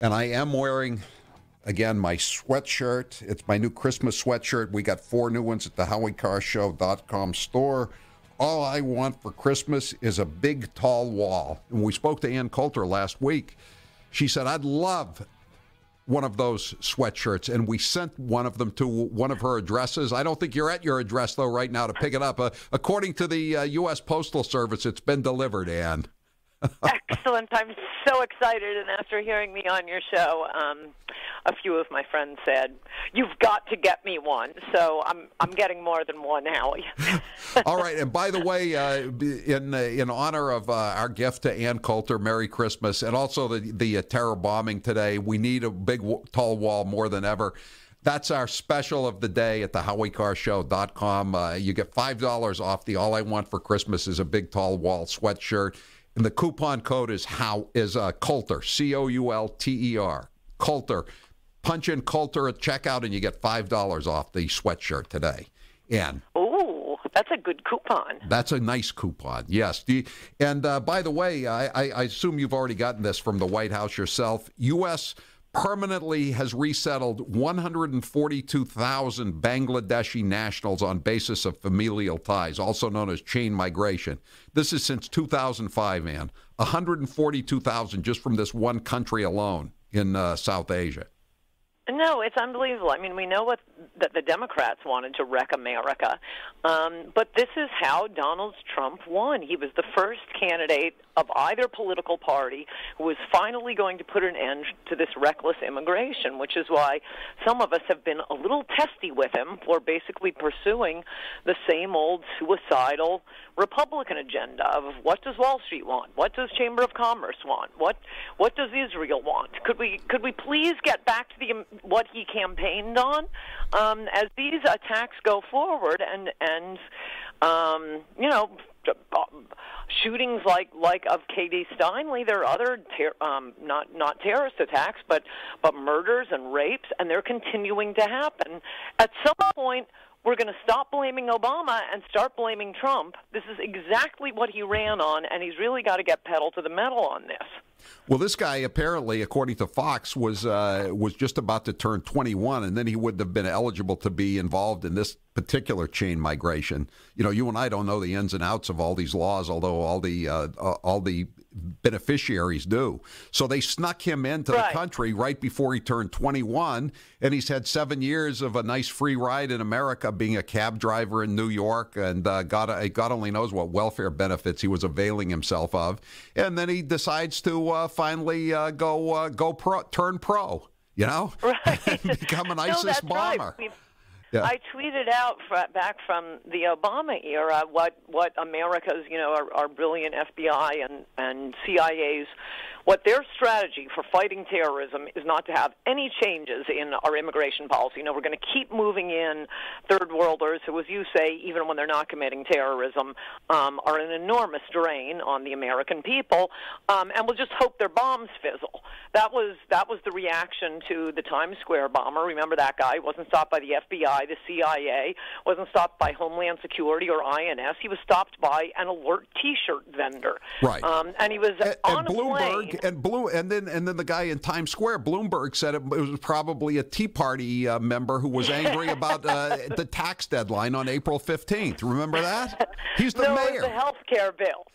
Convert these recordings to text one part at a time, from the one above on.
And I am wearing, again, my sweatshirt. It's my new Christmas sweatshirt. We got 4 new ones at the HowieCarShow.com store. All I want for Christmas is a big, tall wall. And we spoke to Ann Coulter last week. She said, I'd love one of those sweatshirts, and we sent one of them to one of her addresses. I don't think you're at your address, though, right now to pick it up. According to the U.S. Postal Service, it's been delivered, Ann. Excellent. I'm so excited, and after hearing me on your show, a few of my friends said, you've got to get me one. So I'm getting more than one, Howie. All right, and by the way, in honor of our gift to Ann Coulter, Merry Christmas, and also the terror bombing today, we need a big, tall wall more than ever. That's our special of the day at the HowieCarShow.com. You get $5 off the All I Want for Christmas is a Big Tall Wall sweatshirt. And the coupon code is Coulter, Coulter, Coulter. Punch in Coulter at checkout, and you get $5 off the sweatshirt today. And ooh, that's a good coupon. That's a nice coupon, yes. And by the way, I assume you've already gotten this from the White House yourself. U.S. permanently has resettled 142,000 Bangladeshi nationals on basis of familial ties, also known as chain migration. This is since 2005, Ann. 142,000 just from this one country alone in South Asia. No, it's unbelievable. I mean, we know that the Democrats wanted to wreck America, but this is how Donald Trump won. He was the first candidate of either political party who was finally going to put an end to this reckless immigration, which is why some of us have been a little testy with him for basically pursuing the same old suicidal Republican agenda of what does Wall Street want? What does Chamber of Commerce want? What does Israel want? Could we please get back to what he campaigned on as these attacks go forward and shootings like of K.D. Steinle, there are other not terrorist attacks, but murders and rapes, and they're continuing to happen. At some point, we're going to stop blaming Obama and start blaming Trump. This is exactly what he ran on, and he's really got to get pedal to the metal on this. Well, this guy apparently, according to Fox, was just about to turn 21, and then he wouldn't have been eligible to be involved in this particular chain migration. You know, you and I don't know the ins and outs of all these laws, although all the beneficiaries do. So they snuck him into the country right before he turned 21, and he's had 7 years of a nice free ride in America, being a cab driver in New York, and God only knows what welfare benefits he was availing himself of. And then he decides to finally turn pro, you know, right. become an ISIS bomber. Right. Yeah. I tweeted out back from the Obama era what America's, our brilliant FBI and CIA's, what their strategy for fighting terrorism is not to have any changes in our immigration policy. We're going to keep moving in third worlders who, as you say, even when they're not committing terrorism, are an enormous drain on the American people, and we'll just hope their bombs fizzle. That was the reaction to the Times Square bomber. Remember that guy? He wasn't stopped by the FBI, the CIA, wasn't stopped by Homeland Security or INS. He was stopped by an alert T-shirt vendor. Right. And he was on a Bloomberg, plane. And then the guy in Times Square, Bloomberg, said it was probably a Tea Party member who was angry about the tax deadline on April 15th. Remember that? He's the mayor. No, it was the health care bill.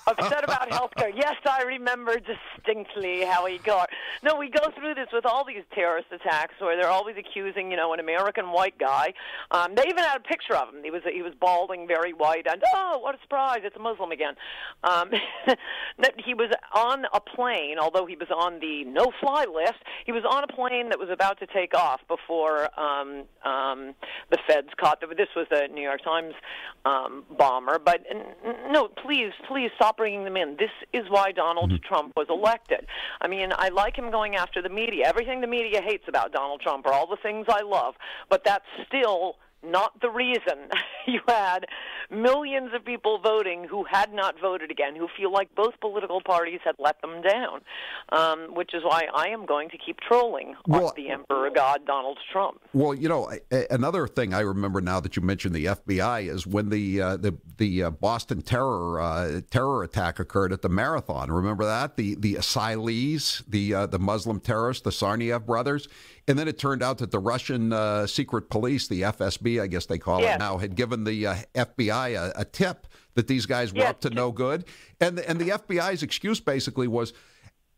Upset about health care. Yes, I remember distinctly how he got. No, we go through this with all these terrorist attacks where they're always accusing, an American white guy. They even had a picture of him. He was balding, very white, and oh, what a surprise! It's a Muslim again. He was on a plane, although he was on the no-fly list. He was on a plane that was about to take off before the feds caught. This was the New York Times bomber. But no, please stop bringing them in. This is why Donald Trump was elected. I mean, I like him going after the media. Everything the media hates about Donald Trump are all the things I love, but that's still not the reason. You had millions of people voting who had not voted again, who feel like both political parties had let them down, which is why I am going to keep trolling the Emperor God, Donald Trump. Well, you know, another thing I remember now that you mentioned the FBI is when the Boston terror attack occurred at the Marathon. Remember that? The asylees, the Muslim terrorists, the Tsarnaev brothers. And then it turned out that the Russian secret police, the FSB, I guess they call it now, had given the FBI a tip that these guys were up to no good. And the FBI's excuse basically was,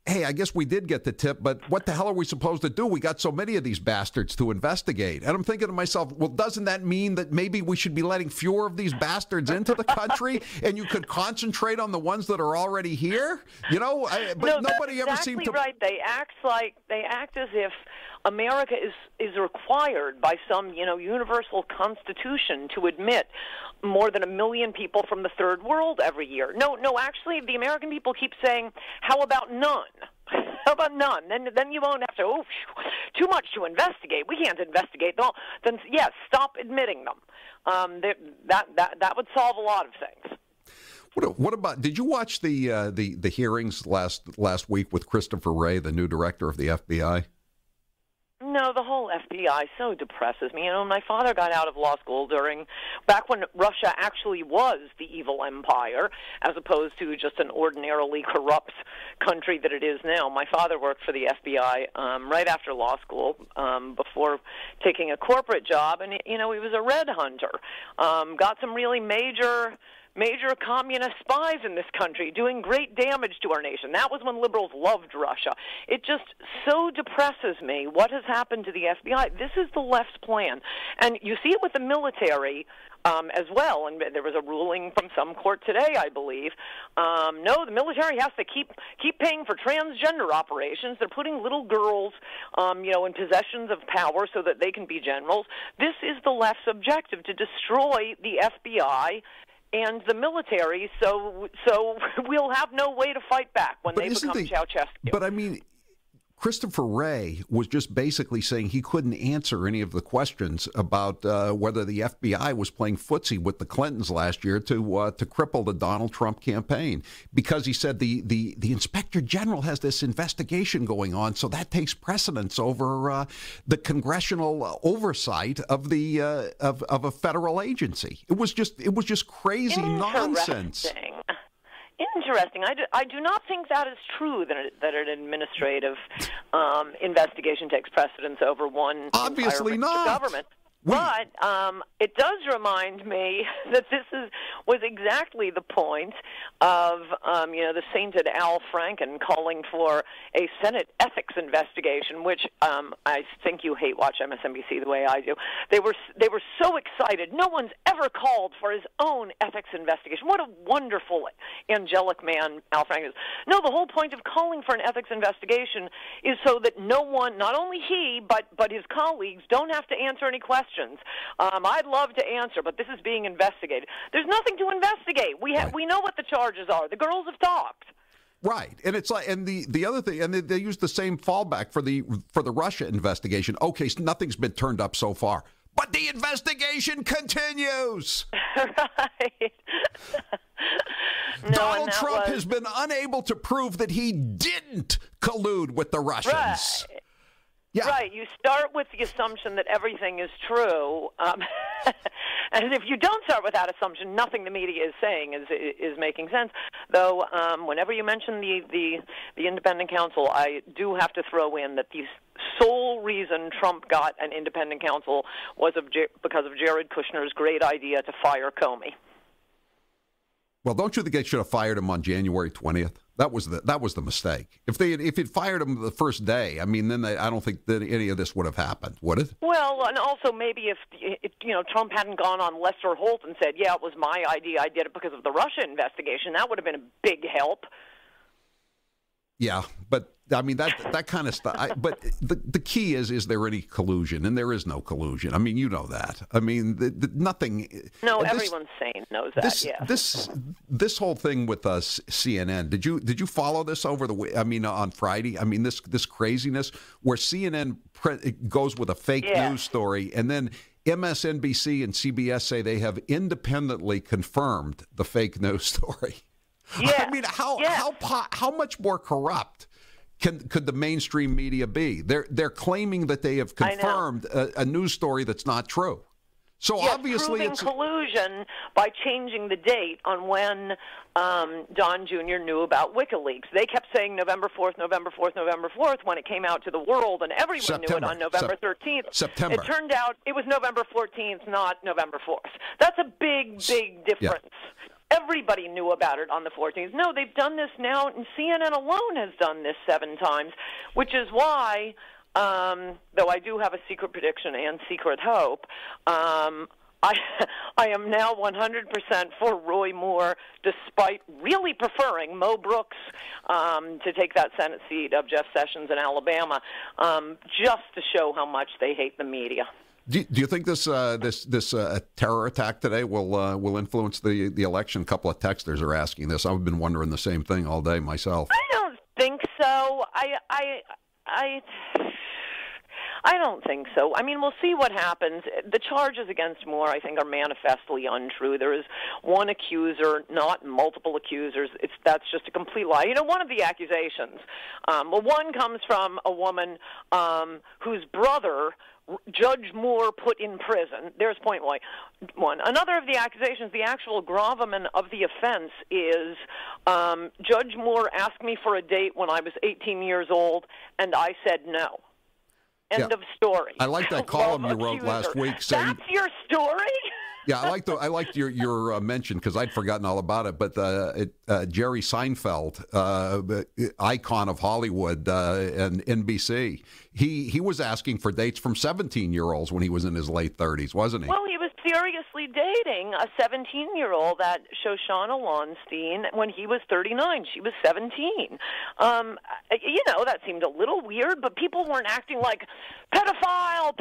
hey, I guess we did get the tip, but what the hell are we supposed to do? We got so many of these bastards to investigate. And I'm thinking to myself, well, doesn't that mean that maybe we should be letting fewer of these bastards into the country and you could concentrate on the ones that are already here? You know, but nobody ever seemed to... Right. They act as if America is required by some, universal constitution to admit more than 1 million people from the third world every year. No, actually, the American people keep saying, how about none? How about none? Then you won't have to, too much to investigate. We can't investigate them all. Then, yes, stop admitting them. That would solve a lot of things. What about? Did you watch the hearings last week with Christopher Wray, the new director of the FBI? No, the whole FBI so depresses me. My father got out of law school back when Russia actually was the evil empire, as opposed to just an ordinarily corrupt country that it is now. My father worked for the FBI right after law school, before taking a corporate job, and he was a red hunter. Got some really major communist spies in this country doing great damage to our nation. That was when liberals loved Russia. It just so depresses me what has happened to the FBI. This is the left's plan. And you see it with the military as well. And there was a ruling from some court today, I believe. No, the military has to keep paying for transgender operations. They're putting little girls, in possessions of power so that they can be generals. This is the left's objective, to destroy the FBI and the military, so we'll have no way to fight back when they become Ceausescu. But I mean, Christopher Wray was just basically saying he couldn't answer any of the questions about whether the FBI was playing footsie with the Clintons last year to cripple the Donald Trump campaign, because he said the Inspector General has this investigation going on, so that takes precedence over the congressional oversight of the of a federal agency. It was just crazy nonsense. Interesting. I do not think that is true, that an administrative investigation takes precedence over one obviously not government. But it does remind me that this was exactly the point of the sainted Al Franken calling for a Senate ethics investigation, which I think you hate watch MSNBC the way I do. They were so excited. No one's ever called for his own ethics investigation. What a wonderful angelic man Al Franken is. No, the whole point of calling for an ethics investigation is so that no one, not only he, but his colleagues, don't have to answer any questions. I'd love to answer, but this is being investigated. There's nothing to investigate. We know what the charges are. The girls have talked. Right, and it's like, and the other thing, and they use the same fallback for the Russia investigation. Okay, so nothing's been turned up so far, but the investigation continues. Right. Donald Trump has been unable to prove that he didn't collude with the Russians. Right. Yeah. Right. You start with the assumption that everything is true, and if you don't start with that assumption, nothing the media is saying is making sense. Though, whenever you mention the independent counsel, I do have to throw in that the sole reason Trump got an independent counsel was because of Jared Kushner's great idea to fire Comey. Well, don't you think they should have fired him on January 20th? That was the mistake. If he'd fired him the first day, I mean, then I don't think that any of this would have happened, would it? Well, and also maybe if Trump hadn't gone on Lester Holt and said, "Yeah, it was my idea. I did it because of the Russia investigation," that would have been a big help. Yeah, but I mean that kind of stuff. But the key is there any collusion? And there is no collusion. I mean, you know that. I mean, nothing. No, everyone sane knows that. This whole thing with CNN. Did you follow this on Friday? I mean, this craziness where CNN goes with a fake news story and then MSNBC and CBS say they have independently confirmed the fake news story. Yeah. I mean, how much more corrupt could the mainstream media be? They're claiming that they have confirmed a news story that's not true. So obviously it's collusion by changing the date on when Don Jr. knew about WikiLeaks. They kept saying November 4th, November 4th, November 4th when it came out to the world, and everyone knew it on November 13th. September. It turned out it was November 14th, not November 4th. That's a big, big difference. Yeah. Everybody knew about it on the 14th. No, they've done this now, and CNN alone has done this 7 times, which is why... though I do have a secret prediction and secret hope, I am now 100% for Roy Moore, despite really preferring Mo Brooks to take that Senate seat of Jeff Sessions in Alabama, just to show how much they hate the media. Do you think this terror attack today will influence the election? A couple of texters are asking this. I've been wondering the same thing all day myself. I don't think so. I don't think so. I mean, we'll see what happens. The charges against Moore, I think, are manifestly untrue. There is one accuser, not multiple accusers. That's just a complete lie. You know, one of the accusations, one comes from a woman whose brother Judge Moore put in prison. There's point one. Another of the accusations, the actual gravamen of the offense is Judge Moore asked me for a date when I was 18 years old, and I said no. End of story. I like that column you wrote last week. Saying, that's your story? Yeah, I liked your mention because I'd forgotten all about it. But Jerry Seinfeld, icon of Hollywood and NBC, he was asking for dates from 17-year-olds when he was in his late 30s, wasn't he? Well, he was seriously dating a 17-year-old, that Shoshana Lonstein, when he was 39. She was 17. You know, that seemed a little weird, but people weren't acting like pedophile.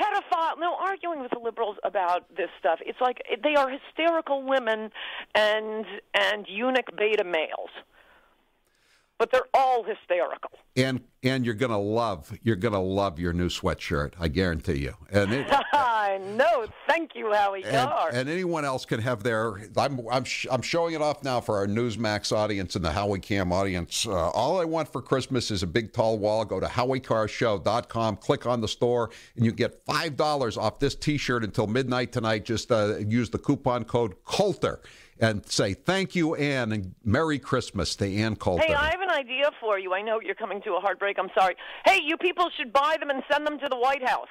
No, arguing with the liberals about this stuff. It's like they are hysterical women and eunuch beta males. But they're all hysterical. And you're gonna love your new sweatshirt, I guarantee you. And I know. Thank you, Howie Carr. And anyone else can have their. I'm showing it off now for our Newsmax audience and the Howie Cam audience. All I want for Christmas is a big tall wall. Go to HowieCarShow.com, click on the store, and you get $5 off this T-shirt until midnight tonight. Just use the coupon code Coulter. And say, thank you, Ann, and Merry Christmas to Ann Coulter. Hey, I have an idea for you. I know you're coming to a hard break. I'm sorry. Hey, you people should buy them and send them to the White House.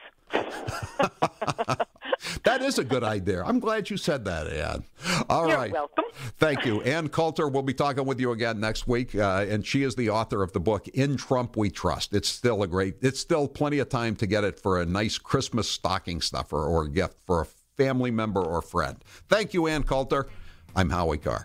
That is a good idea. I'm glad you said that, Ann. All right. You're welcome. Thank you. Ann Coulter, we'll be talking with you again next week, and she is the author of the book, In Trump We Trust. It's still plenty of time to get it for a nice Christmas stocking stuffer or a gift for a family member or friend. Thank you, Ann Coulter. I'm Howie Carr.